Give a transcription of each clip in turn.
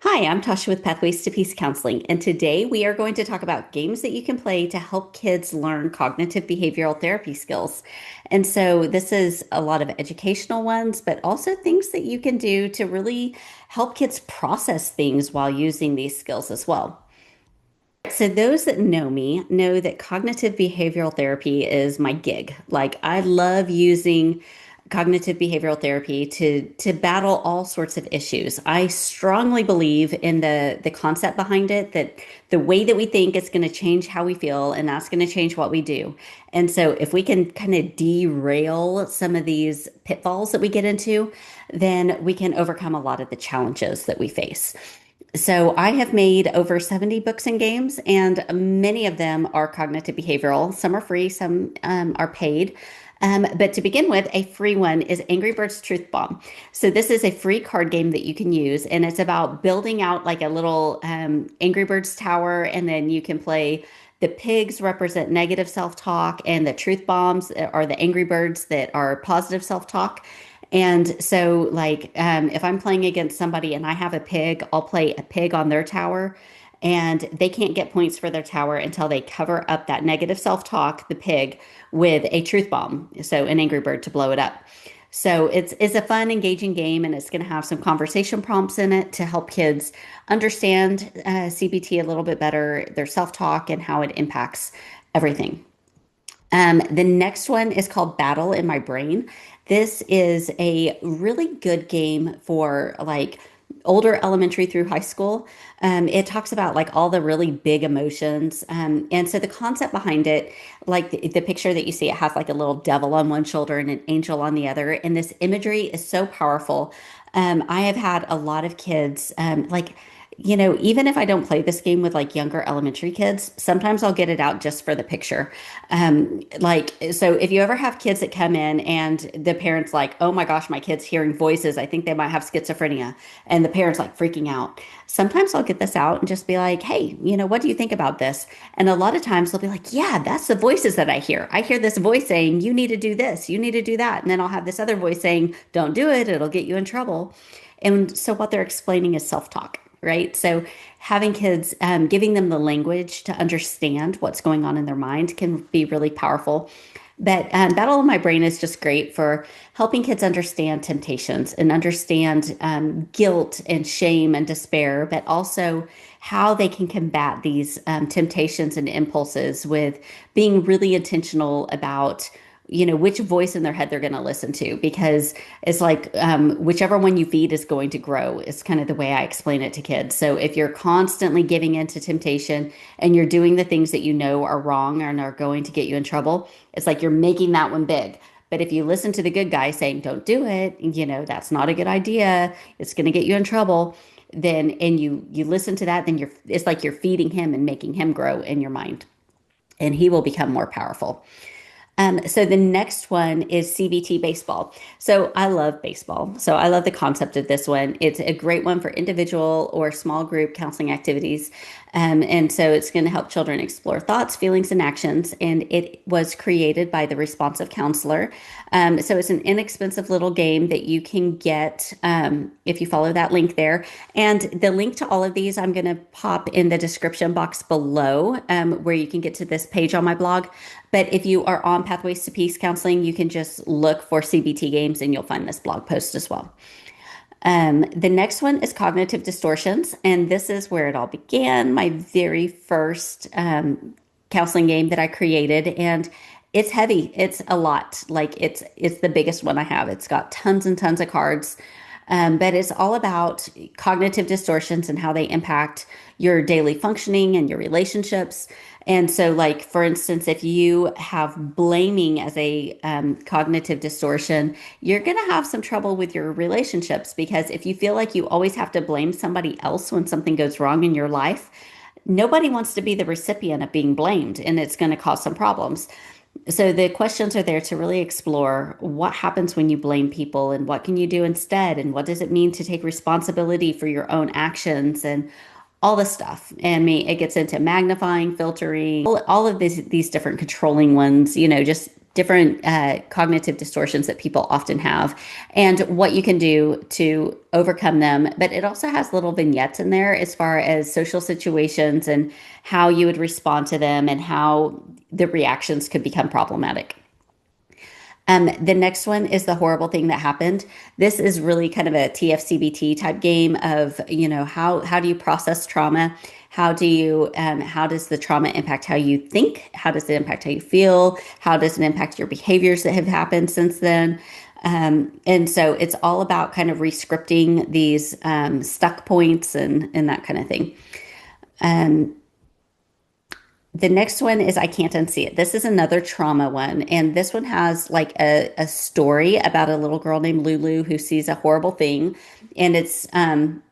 Hi, I'm Tasha with Pathways to Peace Counseling, and today we are going to talk about games that you can play to help kids learn cognitive behavioral therapy skills. And so, this is a lot of educational ones, but also things that you can do to really help kids process things while using these skills as well. So, those that know me know that cognitive behavioral therapy is my gig. Like, I love using cognitive behavioral therapy to battle all sorts of issues. I strongly believe in the concept behind it, that the way that we think is going to change how we feel, and that's going to change what we do. And so, if we can kind of derail some of these pitfalls that we get into, then we can overcome a lot of the challenges that we face. So I have made over 70 books and games, and many of them are cognitive behavioral. Some are free, some are paid. But to begin with, a free one is Angry Birds Truth Bomb. So this is a free card game that you can use, and it's about building out like a little Angry Birds tower, and then you can play. The pigs represent negative self-talk, and the truth bombs are the angry birds that are positive self-talk. And so, if I'm playing against somebody and I have a pig, I'll play a pig on their tower, and they can't get points for their tower until they cover up that negative self-talk, the pig, with a truth bomb, so an angry bird to blow it up. So it's a fun, engaging game, and it's going to have some conversation prompts in it to help kids understand CBT a little bit better, their self-talk, and how it impacts everything. The next one is called Battle in My Brain. This is a really good game for like older elementary through high school. It talks about like all the really big emotions. And so the concept behind it, like the picture that you see, it has like a little devil on one shoulder and an angel on the other. And this imagery is so powerful. I have had a lot of kids, even if I don't play this game with like younger elementary kids, sometimes I'll get it out just for the picture. So if you ever have kids that come in and the parents like, oh my gosh, my kid's hearing voices, I think they might have schizophrenia, and the parents like freaking out. Sometimes I'll get this out and just be like, hey, what do you think about this? And a lot of times they'll be like, yeah, that's the voices that I hear. I hear this voice saying, you need to do this, you need to do that. And then I'll have this other voice saying, don't do it, it'll get you in trouble. And so what they're explaining is self-talk, right? So having kids, giving them the language to understand what's going on in their mind can be really powerful. But Battle of My Brain is just great for helping kids understand temptations and understand guilt and shame and despair, but also how they can combat these temptations and impulses with being really intentional about which voice in their head they're going to listen to, because it's like whichever one you feed is going to grow, is kind of the way I explain it to kids. So if you're constantly giving into temptation and you're doing the things that you know are wrong and are going to get you in trouble, it's like you're making that one big. But if you listen to the good guy saying, don't do it, that's not a good idea, it's going to get you in trouble, then, and you listen to that, then it's like you're feeding him and making him grow in your mind, and he will become more powerful. So the next one is CBT Baseball. So I love baseball. So I love the concept of this one. It's a great one for individual or small group counseling activities. And so it's going to help children explore thoughts, feelings, and actions. And it was created by the responsive counselor. So it's an inexpensive little game that you can get if you follow that link there. And the link to all of these, I'm going to pop in the description box below, where you can get to this page on my blog. But if you are on Pathways to Peace Counseling, you can just look for CBT games and you'll find this blog post as well. The next one is Cognitive Distortions, and this is where it all began, my very first counseling game that I created. And it's heavy. It's a lot. Like it's the biggest one I have. It's got tons and tons of cards. But it's all about cognitive distortions and how they impact your daily functioning and your relationships. And so, like, for instance, if you have blaming as a cognitive distortion, you're going to have some trouble with your relationships, because if you feel like you always have to blame somebody else when something goes wrong in your life, nobody wants to be the recipient of being blamed, and it's going to cause some problems. So the questions are there to really explore what happens when you blame people, and what can you do instead, and what does it mean to take responsibility for your own actions, and all this stuff. And it gets into magnifying, filtering, all of these different controlling ones, just different cognitive distortions that people often have and what you can do to overcome them. But it also has little vignettes in there as far as social situations and how you would respond to them and how the reactions could become problematic. The next one is the horrible thing that happened. This is really kind of a TFCBT type game of, how do you process trauma? How does the trauma impact how you think? How does it impact how you feel? How does it impact your behaviors that have happened since then? And so it's all about kind of rescripting these stuck points and that kind of thing. Um, the next one is I Can't Unsee It. This is another trauma one. And this one has like a story about a little girl named Lulu who sees a horrible thing. And it's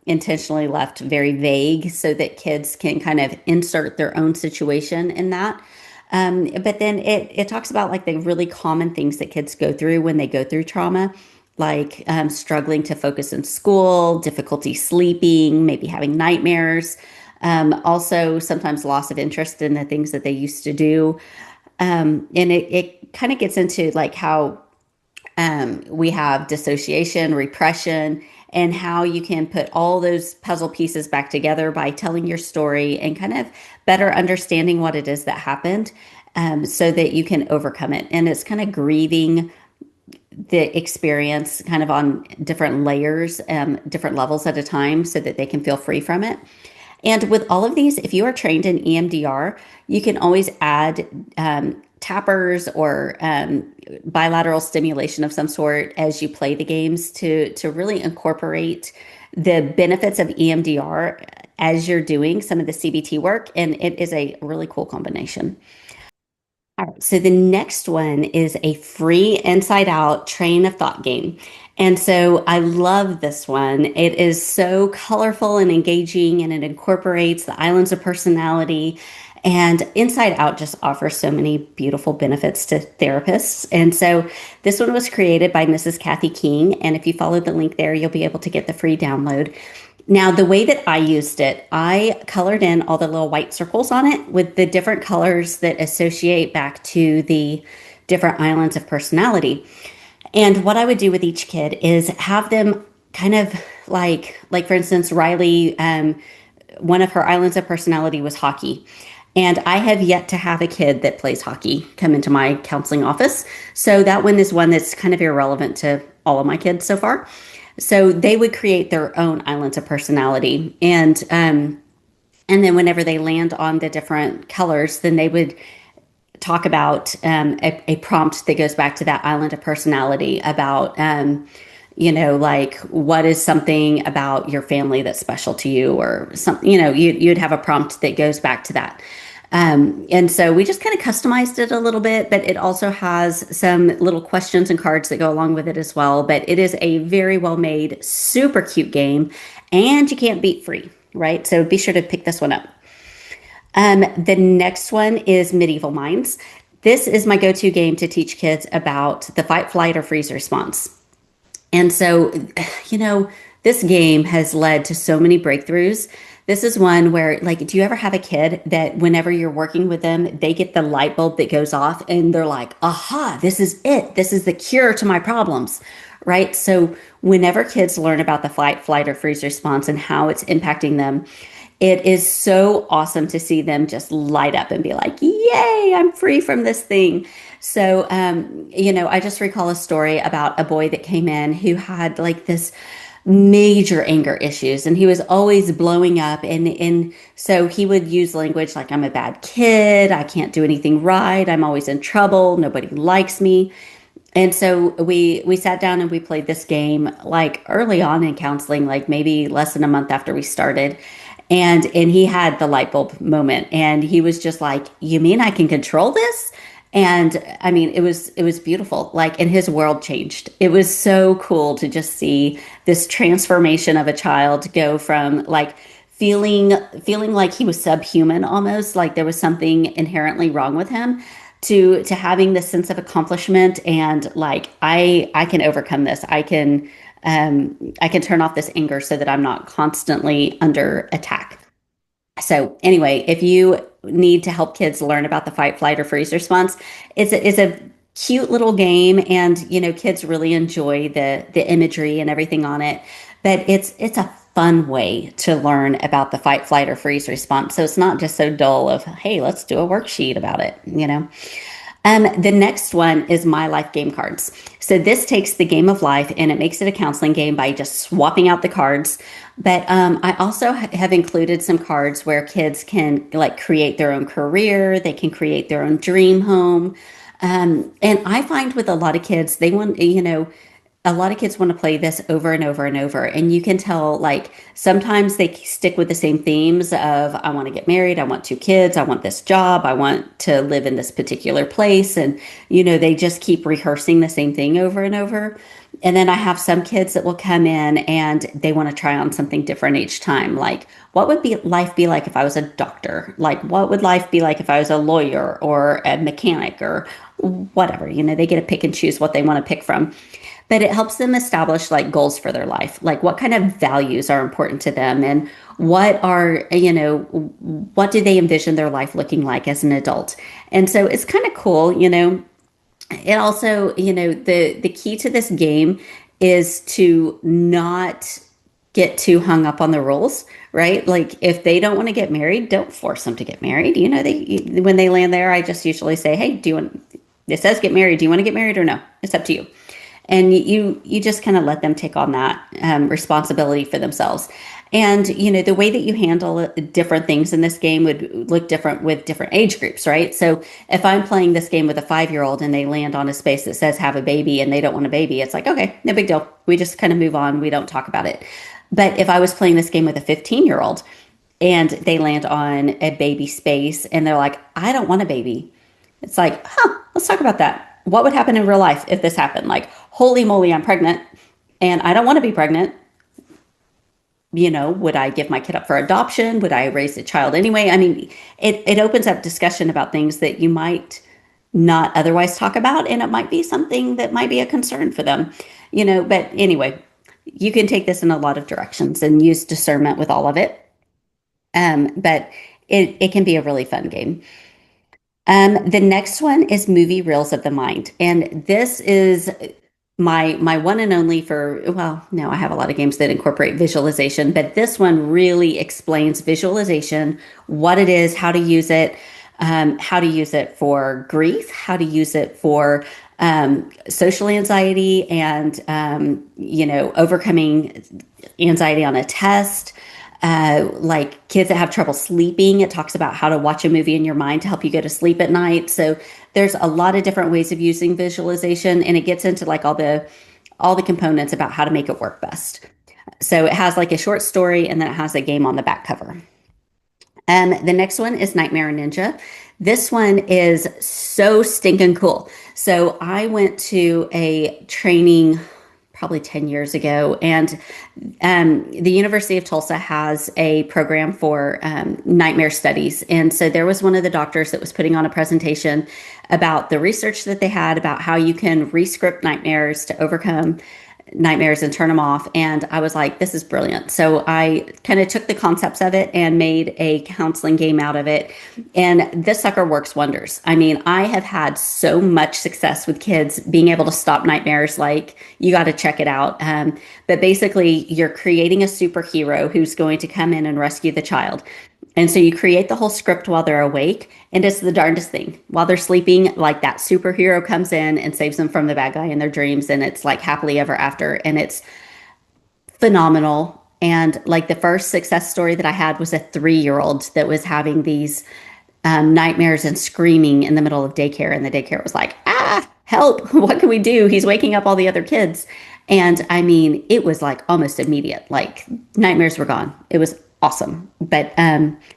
intentionally left very vague so that kids can kind of insert their own situation in that. But then it talks about like the really common things that kids go through when they go through trauma, like struggling to focus in school, difficulty sleeping, maybe having nightmares. Also, sometimes loss of interest in the things that they used to do. And it kind of gets into like how we have dissociation, repression, and how you can put all those puzzle pieces back together by telling your story and kind of better understanding what it is that happened so that you can overcome it. And it's kind of grieving the experience kind of on different layers, different levels at a time so that they can feel free from it. And with all of these, if you are trained in EMDR, you can always add tappers or bilateral stimulation of some sort as you play the games to really incorporate the benefits of EMDR as you're doing some of the CBT work. And it is a really cool combination. All right, so the next one is a free inside out train of thought game. And so I love this one. It is so colorful and engaging, and it incorporates the islands of personality. And Inside Out just offers so many beautiful benefits to therapists. And so this one was created by Mrs. Kathy King. And if you follow the link there, you'll be able to get the free download. Now, the way that I used it, I colored in all the little white circles on it with the different colors that associate back to the different islands of personality. And what I would do with each kid is have them kind of like for instance, Riley, one of her islands of personality was hockey. And I have yet to have a kid that plays hockey come into my counseling office. So that one is one that's kind of irrelevant to all of my kids so far. So they would create their own islands of personality. And then whenever they land on the different colors, then they would talk about a prompt that goes back to that island of personality about, like what is something about your family that's special to you or something, you'd have a prompt that goes back to that. And so we just kind of customized it a little bit, but it also has some little questions and cards that go along with it as well. But it is a very well made, super cute game, and you can't beat free, right? So be sure to pick this one up. The next one is Medieval Minds. This is my go-to game to teach kids about the fight, flight, or freeze response. And so, this game has led to so many breakthroughs. This is one where, like, do you ever have a kid that whenever you're working with them, they get the light bulb that goes off and they're like, aha, this is it. This is the cure to my problems, right? So whenever kids learn about the fight, flight, or freeze response and how it's impacting them, it is so awesome to see them just light up and be like, yay, I'm free from this thing. So, I just recall a story about a boy that came in who had like this major anger issues and he was always blowing up. And so he would use language like, I'm a bad kid. I can't do anything right. I'm always in trouble. Nobody likes me. And so we sat down and we played this game like early on in counseling, like maybe less than a month after we started. And he had the light bulb moment and he was just like, you mean I can control this? And I mean, it was beautiful. Like, and his world changed. It was so cool to just see this transformation of a child go from like feeling like he was subhuman almost, like there was something inherently wrong with him, to having this sense of accomplishment and like I can overcome this. I can turn off this anger so that I'm not constantly under attack. So anyway, if you need to help kids learn about the fight, flight, or freeze response, it's a cute little game, and kids really enjoy the imagery and everything on it. But it's a fun way to learn about the fight, flight, or freeze response. So it's not just so dull of, hey, let's do a worksheet about it. The next one is My Life game cards. So this takes the game of life and it makes it a counseling game by just swapping out the cards. But I also have included some cards where kids can like create their own career, they can create their own dream home. And I find with a lot of kids, they want, a lot of kids want to play this over and over and over. And you can tell, like, sometimes they stick with the same themes of, I want to get married, I want two kids, I want this job, I want to live in this particular place. And, they just keep rehearsing the same thing over and over. And then I have some kids that will come in and they want to try on something different each time. Like, what would life be like if I was a doctor? Like, what would life be like if I was a lawyer or a mechanic or whatever? They get to pick and choose what they want to pick from, but it helps them establish like goals for their life, like what kind of values are important to them and what do they envision their life looking like as an adult. And so it's kind of cool. It also, the key to this game is to not get too hung up on the rules, right? Like if they don't want to get married, don't force them to get married. When they land there, I just usually say, hey, it says get married. Do you want to get married or no? It's up to you. And you just kind of let them take on that responsibility for themselves. And the way that you handle different things in this game would look different with different age groups, right? So if I'm playing this game with a 5-year-old and they land on a space that says have a baby and they don't want a baby, it's like, okay, no big deal. We just kind of move on. We don't talk about it. But if I was playing this game with a 15-year-old and they land on a baby space and they're like, I don't want a baby, it's like, let's talk about that. What would happen in real life if this happened? Like, holy moly, I'm pregnant and I don't want to be pregnant. Would I give my kid up for adoption? Would I raise the child anyway? I mean, it opens up discussion about things that you might not otherwise talk about, and it might be something that might be a concern for them, but anyway, you can take this in a lot of directions and use discernment with all of it. But it can be a really fun game. The next one is movie reels of the mind, and this is my one and only for, well, no, I have a lot of games that incorporate visualization, but this one really explains visualization, what it is, how to use it for grief, how to use it for social anxiety and overcoming anxiety on a test. Like kids that have trouble sleeping, it talks about how to watch a movie in your mind to help you go to sleep at night. So there's a lot of different ways of using visualization, and it gets into like all the components about how to make it work best. So it has like a short story and then it has a game on the back cover. The next one is Nightmare Ninja. This one is so stinking cool. So I went to a training probably 10 years ago, and the University of Tulsa has a program for nightmare studies. And so there was one of the doctors that was putting on a presentation about the research that they had about how you can rescript nightmares to overcome nightmares and turn them off. And I was like, this is brilliant. So I kind of took the concepts of it and made a counseling game out of it. And this sucker works wonders. I mean, I have had so much success with kids being able to stop nightmares. Like, you got to check it out. But basically, you're creating a superhero who's going to come in and rescue the child. And so you create the whole script while they're awake, and it's the darndest thing. While they're sleeping, like that superhero comes in and saves them from the bad guy in their dreams, and it's like happily ever after, and it's phenomenal. And like the first success story that I had was a 3-year-old that was having these nightmares and screaming in the middle of daycare, and the daycare was like, help, what can we do? He's waking up all the other kids. And I mean, it was like almost immediate, like nightmares were gone. It was awesome. But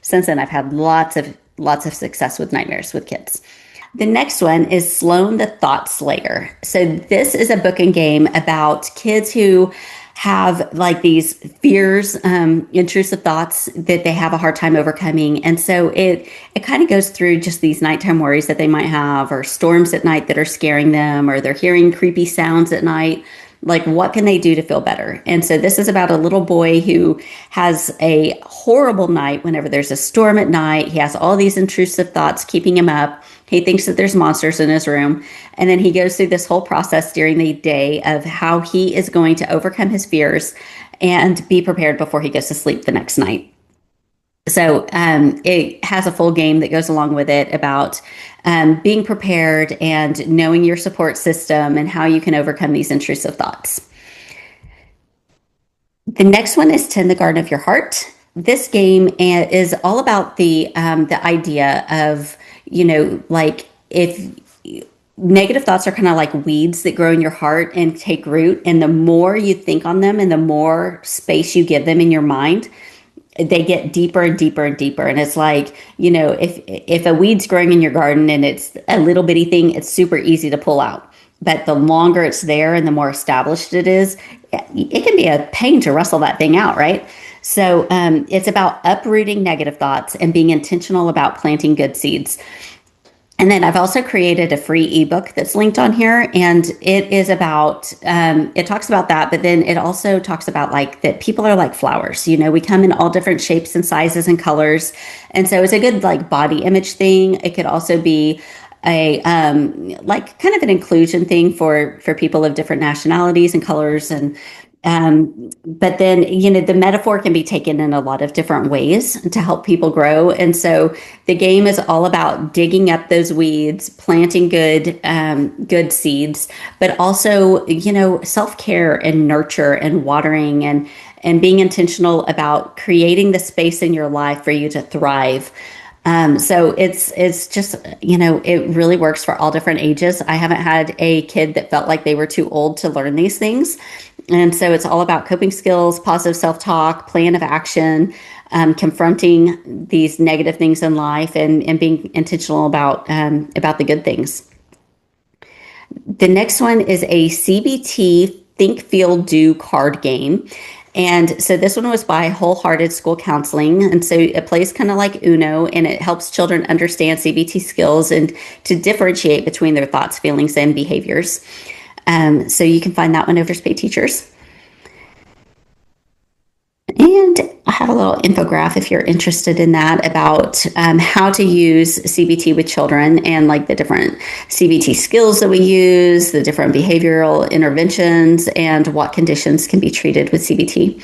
since then, I've had lots of success with nightmares with kids. The next one is Sloan the Thought Slayer. So this is a book and game about kids who have like these fears, intrusive thoughts that they have a hard time overcoming. And so it kind of goes through just these nighttime worries that they might have, or storms at night that are scaring them, or they're hearing creepy sounds at night. Like, what can they do to feel better? And so this is about a little boy who has a horrible night whenever there's a storm at night. He has all these intrusive thoughts keeping him up. He thinks that there's monsters in his room. And then he goes through this whole process during the day of how he is going to overcome his fears and be prepared before he goes to sleep the next night. So it has a full game that goes along with it about being prepared and knowing your support system and how you can overcome these intrusive thoughts. The next one is Tend the Garden of Your Heart. This game is all about the idea of, like if negative thoughts are kind of like weeds that grow in your heart and take root, and the more you think on them and the more space you give them in your mind, they get deeper and deeper and deeper. And it's like, if a weed's growing in your garden and it's a little bitty thing, it's super easy to pull out. But the longer it's there and the more established it is, it can be a pain to wrestle that thing out, right? So it's about uprooting negative thoughts and being intentional about planting good seeds. And then I've also created a free ebook that's linked on here, and it is about, it talks about that, but then it also talks about like that people are like flowers. We come in all different shapes and sizes and colors. And so it's a good like body image thing. It could also be a like kind of an inclusion thing for people of different nationalities and colors. And but then, the metaphor can be taken in a lot of different ways to help people grow. And so the game is all about digging up those weeds, planting good seeds, but also, self-care and nurture and watering and being intentional about creating the space in your life for you to thrive. So it's just, it really works for all different ages. I haven't had a kid that felt like they were too old to learn these things. And so it's all about coping skills, positive self-talk, plan of action, confronting these negative things in life and being intentional about the good things. The next one is a CBT Think, Feel, Do card game. And so this one was by Wholehearted School Counseling. And so it plays kind of like Uno, and it helps children understand CBT skills and to differentiate between their thoughts, feelings, and behaviors. So you can find that one over Spay Teachers. And I have a little infographic if you're interested in that about how to use CBT with children and like the different CBT skills that we use, the different behavioral interventions, and what conditions can be treated with CBT.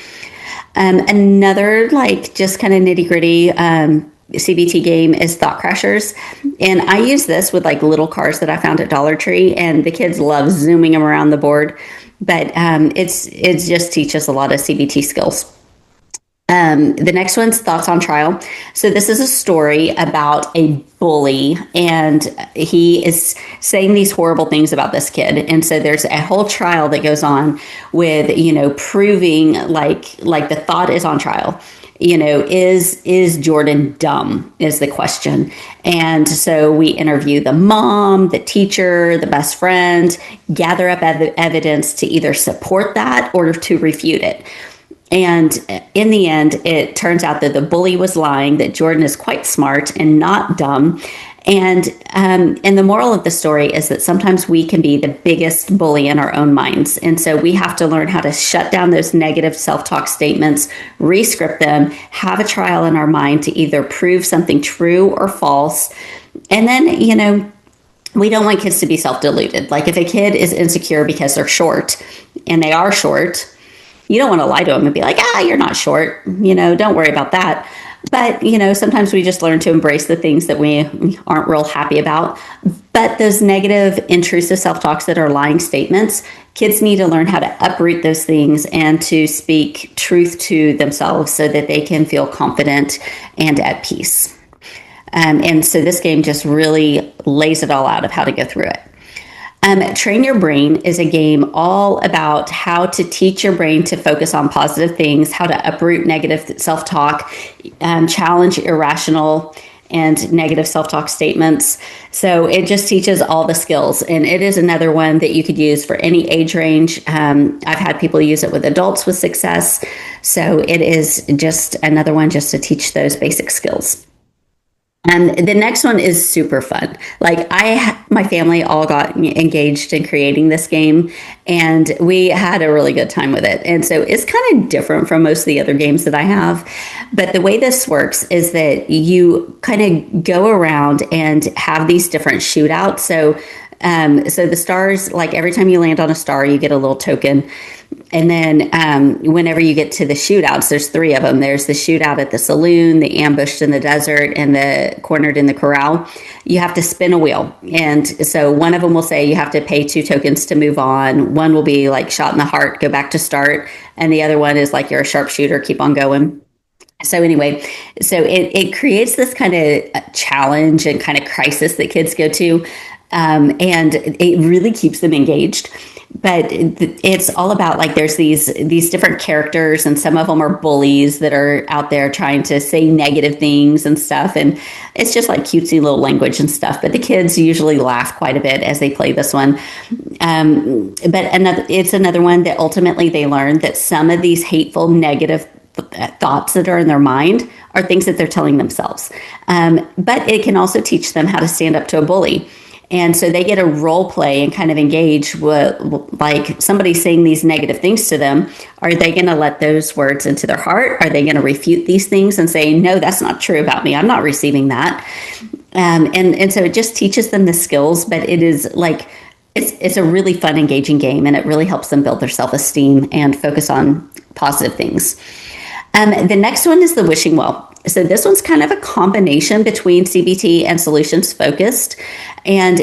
Another like just kind of nitty gritty CBT game is Thought Crashers. And I use this with like little cars that I found at Dollar Tree, and the kids love zooming them around the board. But it just teaches a lot of CBT skills. The next one's Thoughts on Trial. So this is a story about a bully, and he is saying these horrible things about this kid. And so there's a whole trial that goes on with, proving like the thought is on trial. Is Jordan dumb is the question. And so we interview the mom, the teacher, the best friend, gather up evidence to either support that or to refute it. And in the end, it turns out that the bully was lying, that Jordan is quite smart and not dumb. And the moral of the story is that sometimes we can be the biggest bully in our own minds. And so we have to learn how to shut down those negative self-talk statements, re-script them, have a trial in our mind to either prove something true or false. And then, we don't want kids to be self-deluded. Like if a kid is insecure because they're short, and they are short, you don't want to lie to them and be like, you're not short, don't worry about that. But, sometimes we just learn to embrace the things that we aren't real happy about. But those negative, intrusive self-talks that are lying statements, kids need to learn how to uproot those things and to speak truth to themselves so that they can feel confident and at peace. And so this game just really lays it all out of how to go through it. Train Your Brain is a game all about how to teach your brain to focus on positive things, how to uproot negative self-talk, challenge irrational and negative self-talk statements. So it just teaches all the skills. And it is another one that you could use for any age range. I've had people use it with adults with success. So it is just another one just to teach those basic skills. And the next one is super fun. Like my family all got engaged in creating this game, and we had a really good time with it. And so it's kind of different from most of the other games that I have. But the way this works is that you kind of go around and have these different shootouts. So the stars, like every time you land on a star, you get a little token. And then whenever you get to the shootouts, there's three of them. There's the shootout at the saloon, the ambushed in the desert, and the cornered in the corral. You have to spin a wheel. And so one of them will say you have to pay 2 tokens to move on. One will be like shot in the heart, go back to start. And the other one is like you're a sharpshooter, keep on going. So anyway, it creates this kind of challenge and kind of crisis that kids go to. And it really keeps them engaged. But it's all about like there's these different characters, and some of them are bullies that are out there trying to say negative things and stuff. And it's just like cutesy little language and stuff. But the kids usually laugh quite a bit as they play this one. It's another one that ultimately they learn that some of these hateful, negative thoughts that are in their mind are things that they're telling themselves. But it can also teach them how to stand up to a bully. And so they get a role play and kind of engage with, like, somebody saying these negative things to them. Are they going to let those words into their heart? Are they going to refute these things and say, no, that's not true about me. I'm not receiving that. And so it just teaches them the skills, but it is like, it's a really fun, engaging game, and it really helps them build their self-esteem and focus on positive things. The next one is the wishing well. So this one's kind of a combination between CBT and solutions focused. And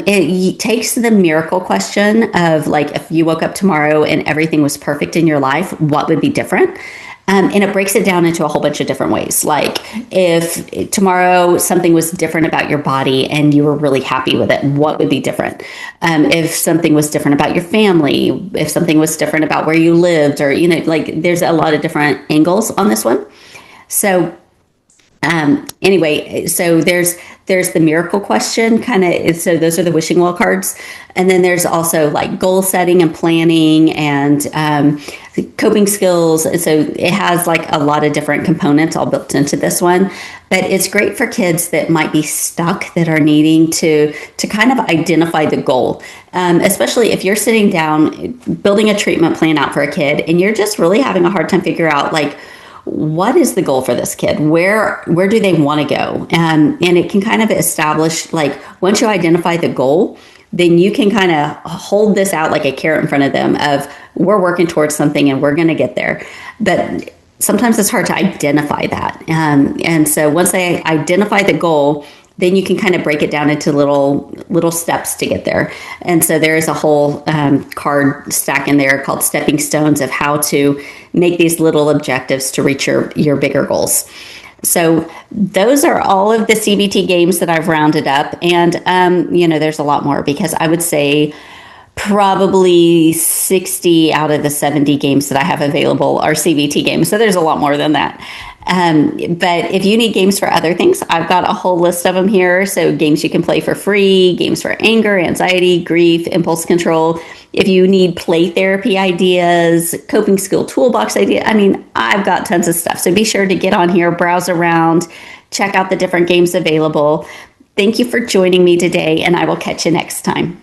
it takes the miracle question of, like, if you woke up tomorrow and everything was perfect in your life, what would be different? And it breaks it down into a whole bunch of different ways. Like, if tomorrow something was different about your body and you were really happy with it, what would be different? If something was different about your family, if something was different about where you lived, or, like, there's a lot of different angles on this one. So anyway, so there's the miracle question kind of. So those are the wishing well cards. And then there's also like goal setting and planning and coping skills. And so it has like a lot of different components all built into this one. But it's great for kids that might be stuck, that are needing to kind of identify the goal. Especially if you're sitting down building a treatment plan out for a kid and you're just really having a hard time figure out, like, what is the goal for this kid? Where do they want to go? And it can kind of establish, like, once you identify the goal, then you can kind of hold this out like a carrot in front of them of, we're working towards something and we're going to get there. But sometimes it's hard to identify that. And so once they identify the goal, then you can kind of break it down into little steps to get there. And so there is a whole card stack in there called Stepping Stones of how to make these little objectives to reach your bigger goals. So those are all of the CBT games that I've rounded up. And, there's a lot more, because I would say probably 60 out of the 70 games that I have available are CBT games. So there's a lot more than that. But if you need games for other things, I've got a whole list of them here. So games you can play for free, games for anger, anxiety, grief, impulse control. If you need play therapy ideas, coping skill toolbox idea, I've got tons of stuff. So be sure to get on here, browse around, check out the different games available. Thank you for joining me today, and I will catch you next time.